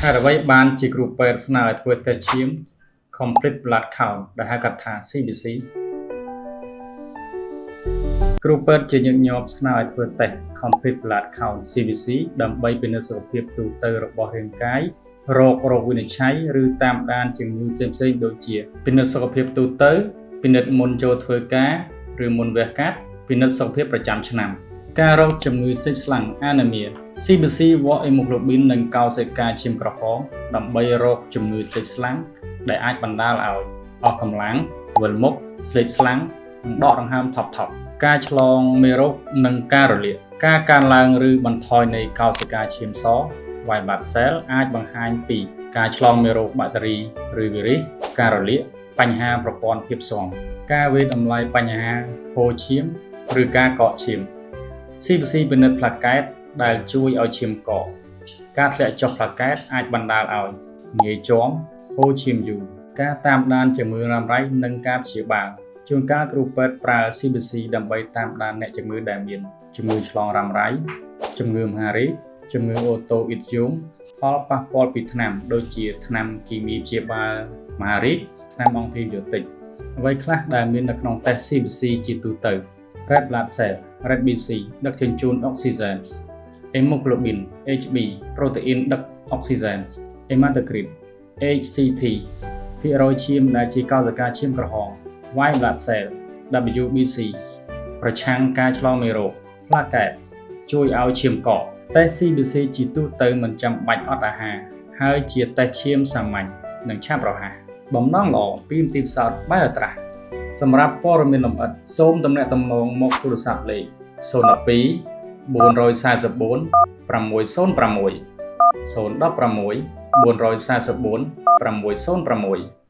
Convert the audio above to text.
ហើយអ្វីបានជាគ្រូពេទ្យស្នើឲ្យធ្វើតេស្តឈាម complete blood count ដែលហៅកាត់ថា CBC គ្រូពេទ្យជាញឹកញាប់ស្នើឲ្យធ្វើតេស្ត complete blood count CBC ដើម្បីពិនិត្យសុខភាពទូទៅរបស់រាងកាយរោគវិនិច្ឆ័យឬតាមដានជំងឺផ្សេងៗដូចជាពិនិត្យសុខភាពទូទៅពិនិត្យមុនចូលធ្វើការឬមុនវះកាត់ពិនិត្យសុខភាពប្រចាំឆ្នាំការរកជំងឺសេចស្លាំង anemia CBC វាស់អេម៉ូក្លូប៊ីននិងកោសិកាឈាមក្រហមដើម្បីរកជំងឺស្លេកស្លាំងដែលអាចបណ្ដាលឲ្យអស់កម្លាំងវិលមុខស្លេកស្លាំងនិងដកដង្ហើមថប់ការឆ្លងមេរោគនិងការរលាកការកើនឡើងឬបន្ថយនៃកោសិកាឈាមស white blood cell អាចបង្ហាញពីការឆ្លងមេរោគបាក់តេរីឬវីរុសការរលាកបញ្ហាប្រព័ន្ធភាពស៊ាំការវាយតម្លៃបញ្ហាហូរឈាមឬការកកឈាម CBC ពិនិត្យផ្លាកែតដែលជួយឲ្យឈាមកកការធ្លាក់ចុះផ្លាកែតអាចបណ្ដាលឲ្យងាយជាំហូរឈាមយូរការតាមដានជំងឺរ៉ាំរ៉ៃនិងការព្យាបាលជួនកាលគ្រូពេទ្យប្រើ CBC ដើម្បីតាមដានអ្នកជំងឺដែលមានជំងឺឆ្លងរ៉ាំរ៉ៃជំងឺមហារីកជំងឺអូតូអ៊ីតយូមផលប៉ះពាល់ពីថ្នាំដូចជាថ្នាំគីមីព្យាបាលមហារីកថ្នាំអង់ទីប៊ីយោទិកអ្វីខ្លះដែលមាននៅក្នុងតេស្ត CBC ជាទូទៅ Red blood cell Red BC ដឹកជញ្ជូនអុកស៊ីហ្សែន Hemoglobin HB ប្រូតេអ៊ីនដឹកអុកស៊ីហ្សែន Hematocrit HCT ភាគរយឈាមដែលជាកោសិកាឈាមក្រហម White blood cell WBC ប្រឆាំងការឆ្លងមេរោគផ្លាកែតជួយឲ្យឈាមកកតេស្ត CBC ជាទូទៅមិនចាំបាច់អត់អាហារហើយជាតេស្តឈាមសាមញ្ញនិងឆាប់រហ័សបំណងល្អពីមន្ទីរផ្សោត Biotrust សម្រាប់ព័ត៌មានលម្អិតសូមទំនាក់ទំនងមកទូរស័ព្ទលេខ012 444 606 016 444 606